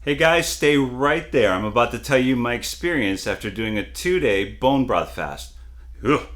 Hey guys, stay right there. I'm about to tell you my experience after doing a 2-day bone broth fast. Ugh.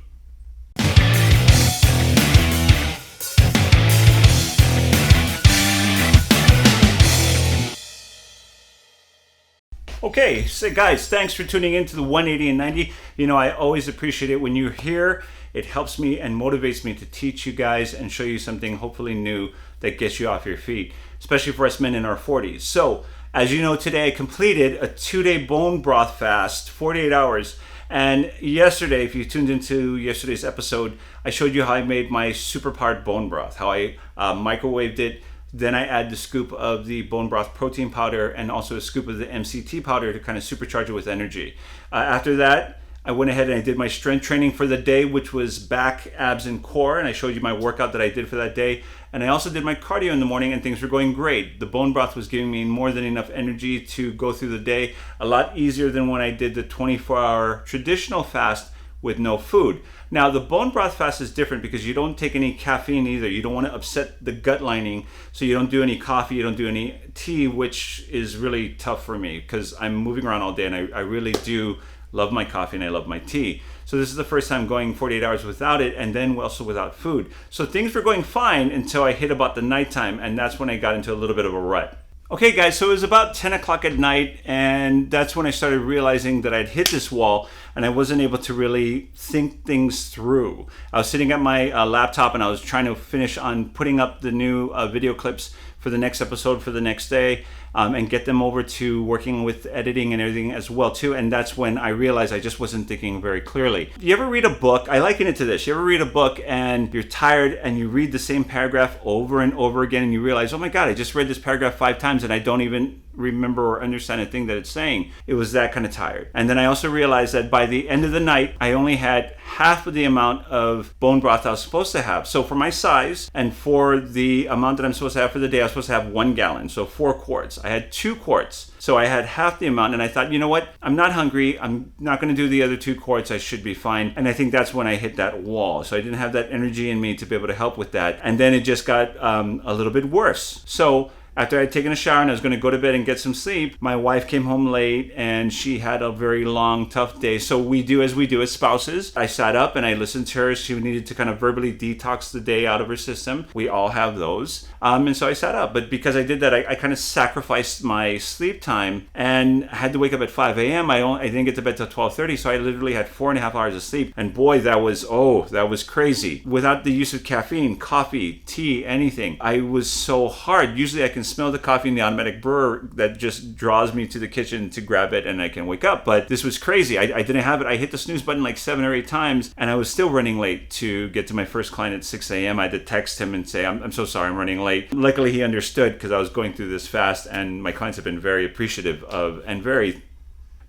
Okay, so guys, thanks for tuning in to the 180 and 90. You know, I always appreciate it when you're here. It helps me and motivates me to teach you guys and show you something hopefully new that gets you off your feet, especially for us men in our 40s. So, as you know, today I completed a 2-day bone broth fast, 48 hours. And yesterday, if you tuned into yesterday's episode, I showed you how I made my super powered bone broth, how I microwaved it. Then I add the scoop of the bone broth protein powder and also a scoop of the MCT powder to kind of supercharge it with energy. After that, I went ahead and I did my strength training for the day, which was back, abs, and core. And I showed you my workout that I did for that day. And I also did my cardio in the morning and things were going great. The bone broth was giving me more than enough energy to go through the day. A lot easier than when I did the 24-hour traditional fast with no food. Now, the bone broth fast is different because you don't take any caffeine either. You don't want to upset the gut lining, so you don't do any coffee, you don't do any tea, which is really tough for me because I'm moving around all day and I really do love my coffee and I love my tea. So this is the first time going 48 hours without it and then also without food. So things were going fine until I hit about the nighttime, and that's when I got into a little bit of a rut. Okay guys, so it was about 10 o'clock at night, and that's when I started realizing that I'd hit this wall and I wasn't able to really think things through. I was sitting at my laptop and I was trying to finish on putting up the new video clips for the next episode for the next day and get them over to working with editing and everything as well too. And that's when I realized I just wasn't thinking very clearly. You ever read a book? I liken it to this. You ever read a book and you're tired and you read the same paragraph over and over again and you realize, oh my God, I just read this paragraph 5 times and I don't even remember or understand a thing that it's saying. It was that kind of tired. And then I also realized that by the end of the night, I only had half of the amount of bone broth I was supposed to have. So for my size and for the amount that I'm supposed to have for the day, I was supposed to have 1 gallon, so 4 quarts. I had 2 quarts. So I had half the amount, and I thought, you know what? I'm not hungry. I'm not going to do the other 2 quarts. I should be fine. And I think that's when I hit that wall. So I didn't have that energy in me to be able to help with that. And then it just got a little bit worse. So after I had taken a shower and I was going to go to bed and get some sleep, my wife came home late and she had a very long, tough day. So we do as we do as spouses. I sat up and I listened to her. She needed to kind of verbally detox the day out of her system. We all have those. And so I sat up. But because I did that, I kind of sacrificed my sleep time and I had to wake up at 5 a.m. I didn't get to bed till 12:30. So I literally had 4.5 hours of sleep. And boy, that was crazy. Without the use of caffeine, coffee, tea, anything, I was so hard. Usually I can smell the coffee in the automatic brewer that just draws me to the kitchen to grab it and I can wake up. But this was crazy. I didn't have it. I hit the snooze button like 7 or 8 times and I was still running late to get to my first client at 6 a.m. I had to text him and say, I'm so sorry, I'm running late. Luckily he understood because I was going through this fast and my clients have been very appreciative of and very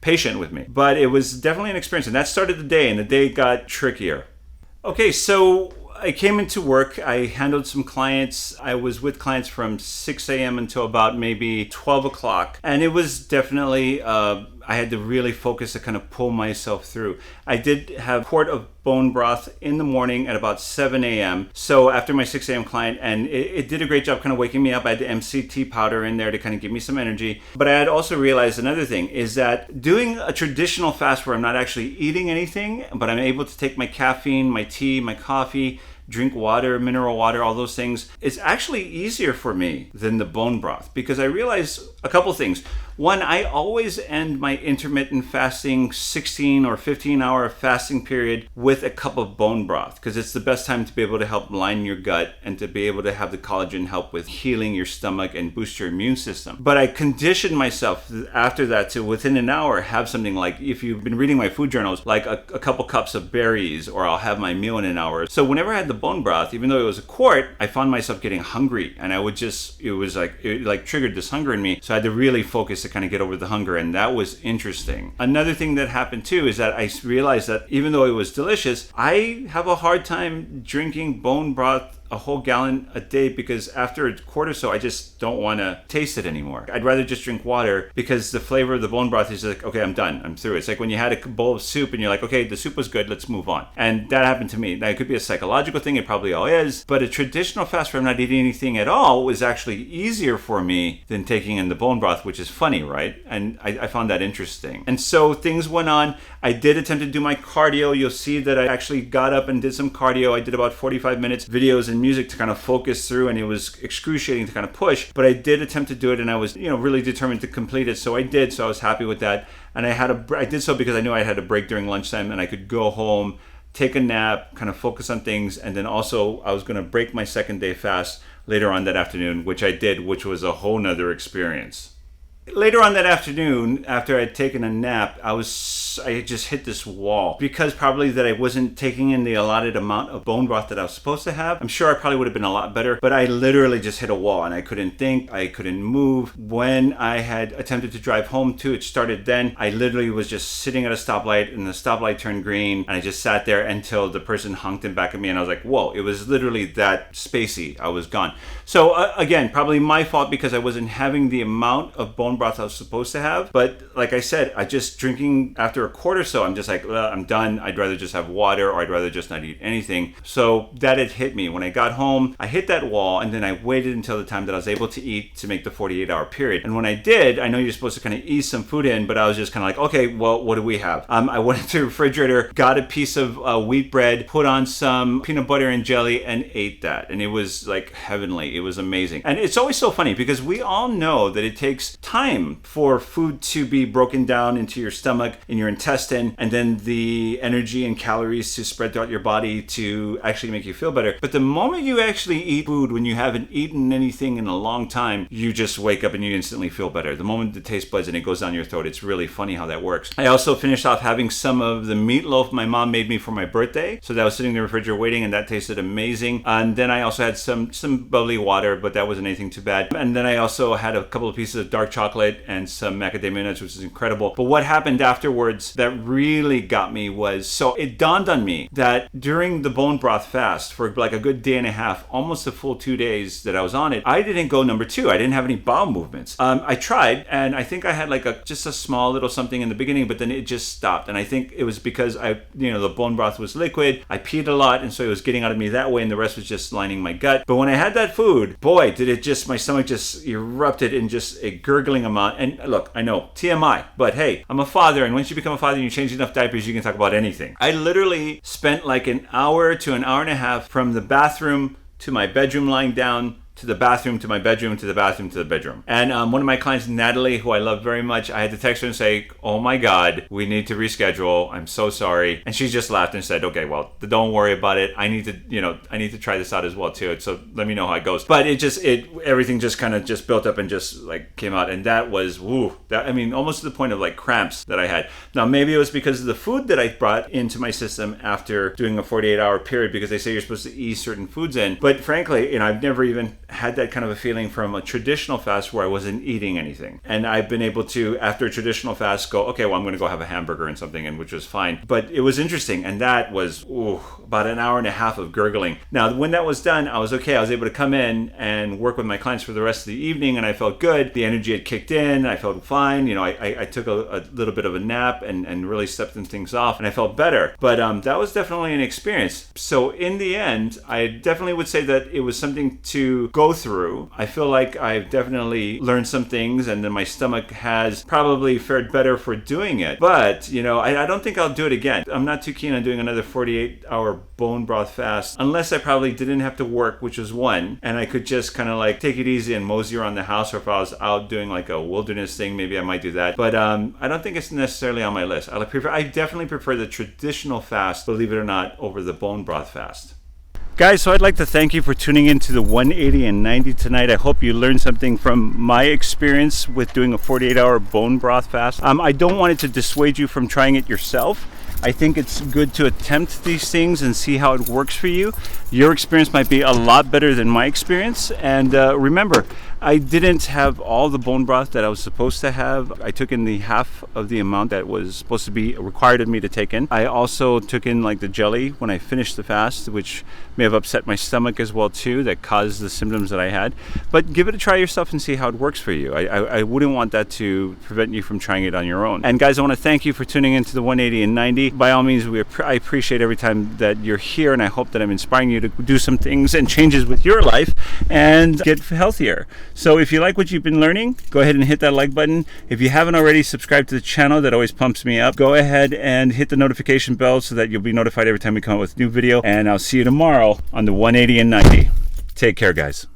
patient with me. But it was definitely an experience, and that started the day, and the day got trickier. Okay, so I came into work, I handled some clients. I was with clients from 6 a.m. until about maybe 12 o'clock. And it was definitely, I had to really focus to kind of pull myself through. I did have a quart of bone broth in the morning at about 7 a.m. So after my 6 a.m. client, and it did a great job kind of waking me up. I had the MCT powder in there to kind of give me some energy. But I had also realized another thing is that doing a traditional fast where I'm not actually eating anything, but I'm able to take my caffeine, my tea, my coffee, drink water, mineral water, all those things, it's actually easier for me than the bone broth because I realized a couple things. One, I always end my intermittent fasting 16 or 15-hour fasting period with a cup of bone broth because it's the best time to be able to help line your gut and to be able to have the collagen help with healing your stomach and boost your immune system. But I conditioned myself after that to within an hour have something like, if you've been reading my food journals, like a couple cups of berries, or I'll have my meal in an hour. So whenever I had the bone broth, even though it was a quart, I found myself getting hungry and I would just, it triggered this hunger in me. So I had to really focus to kind of get over the hunger, and that was interesting. Another thing that happened too is that I realized that even though it was delicious, I have a hard time drinking bone broth a whole gallon a day because after a quart or so, I just don't want to taste it anymore. I'd rather just drink water because the flavor of the bone broth is like, okay, I'm done. I'm through. It's like when you had a bowl of soup and you're like, okay, the soup was good. Let's move on. And that happened to me. Now, it could be a psychological thing. It probably all is. But a traditional fast where I'm not eating anything at all was actually easier for me than taking in the bone broth, which is funny, right? And I found that interesting. And so things went on. I did attempt to do my cardio. You'll see that I actually got up and did some cardio. I did about 45 minutes videos and music to kind of focus through, and it was excruciating to kind of push, but I did attempt to do it, and I was, really determined to complete it. So I did. So I was happy with that. And I did so because I knew I had a break during lunchtime and I could go home, take a nap, kind of focus on things. And then also I was going to break my second day fast later on that afternoon, which I did, which was a whole nother experience. Later on that afternoon, after I'd taken a nap, I just hit this wall because probably that I wasn't taking in the allotted amount of bone broth that I was supposed to have. I'm sure I probably would have been a lot better, but I literally just hit a wall and I couldn't think, I couldn't move. When I had attempted to drive home too, it started then. I literally was just sitting at a stoplight and the stoplight turned green and I just sat there until the person honked in back at me and I was like, whoa, it was literally that spacey. I was gone. So again, probably my fault because I wasn't having the amount of bone broth I was supposed to have. But like I said, I just drinking after a quart or so, I'm just like, I'm done. I'd rather just have water or I'd rather just not eat anything. So that had hit me. When I got home, I hit that wall and then I waited until the time that I was able to eat to make the 48-hour period. And when I did, I know you're supposed to kind of ease some food in, but I was just kind of like, okay, well, what do we have? I went into the refrigerator, got a piece of wheat bread, put on some peanut butter and jelly and ate that. And it was like heavenly. It was amazing. And it's always so funny because we all know that it takes time for food to be broken down into your stomach, in your intestine, and then the energy and calories to spread throughout your body to actually make you feel better. But the moment you actually eat food when you haven't eaten anything in a long time, you just wake up and you instantly feel better. The moment the taste buds and it goes down your throat, it's really funny how that works. I also finished off having some of the meatloaf my mom made me for my birthday. So that was sitting in the refrigerator waiting and that tasted amazing. And then I also had some bubbly water, but that wasn't anything too bad. And then I also had a couple of pieces of dark chocolate and some macadamia nuts, which is incredible. But what happened afterwards that really got me was, so it dawned on me that during the bone broth fast for like a good day and a half, almost a full 2 days that I was on it, I didn't go number 2. I didn't have any bowel movements. I tried, and I think I had like just a small little something in the beginning, but then it just stopped. And I think it was because the bone broth was liquid. I peed a lot, and so it was getting out of me that way, and the rest was just lining my gut. But when I had that food, boy, did it just, my stomach just erupted in just a gurgling amount. And look, I know, TMI, but hey, I'm a father, and once you become a father and you change enough diapers, you can talk about anything. I literally spent like an hour to an hour and a half from the bathroom to my bedroom lying down, to the bathroom, to my bedroom, to the bathroom, to the bedroom. And one of my clients, Natalie, who I love very much, I had to text her and say, oh my God, we need to reschedule. I'm so sorry. And she just laughed and said, okay, well, don't worry about it. I need to try this out as well too. So let me know how it goes. But everything just kind of just built up and just like came out. And that was, almost to the point of like cramps that I had. Now, maybe it was because of the food that I brought into my system after doing a 48-hour period, because they say you're supposed to ease certain foods in. But frankly, I've never even had that kind of a feeling from a traditional fast where I wasn't eating anything. And I've been able to, after a traditional fast, go, okay, well, I'm going to go have a hamburger and something, and which was fine. But it was interesting. And that was about an hour and a half of gurgling. Now, when that was done, I was okay. I was able to come in and work with my clients for the rest of the evening, and I felt good. The energy had kicked in. I felt fine. I took a little bit of a nap and really stepped some things off, and I felt better. But that was definitely an experience. So in the end, I definitely would say that it was something to go through. I feel like I've definitely learned some things, and then my stomach has probably fared better for doing it. But, I don't think I'll do it again. I'm not too keen on doing another 48-hour bone broth fast, unless I probably didn't have to work, which was one, and I could just kind of like take it easy and mosey around the house, or if I was out doing like a wilderness thing, maybe I might do that. But I don't think it's necessarily on my list. I definitely prefer the traditional fast, believe it or not, over the bone broth fast. Guys, so I'd like to thank you for tuning in to the 180 and 90 tonight. I hope you learned something from my experience with doing a 48-hour bone broth fast. I don't want it to dissuade you from trying it yourself. I think it's good to attempt these things and see how it works for you. Your experience might be a lot better than my experience. And remember, I didn't have all the bone broth that I was supposed to have. I took in the half of the amount that was supposed to be required of me to take in. I also took in like the jelly when I finished the fast, which may have upset my stomach as well too, that caused the symptoms that I had. But give it a try yourself and see how it works for you. I wouldn't want that to prevent you from trying it on your own. And guys, I want to thank you for tuning into the 180 and 90. By all means, I appreciate every time that you're here, and I hope that I'm inspiring you to do some things and changes with your life and get healthier. So if you like what you've been learning, go ahead and hit that like button. If you haven't already, subscribe to the channel. That always pumps me up. Go ahead and hit the notification bell so that you'll be notified every time we come out with a new video. And I'll see you tomorrow on the 180 and 90. Take care, guys.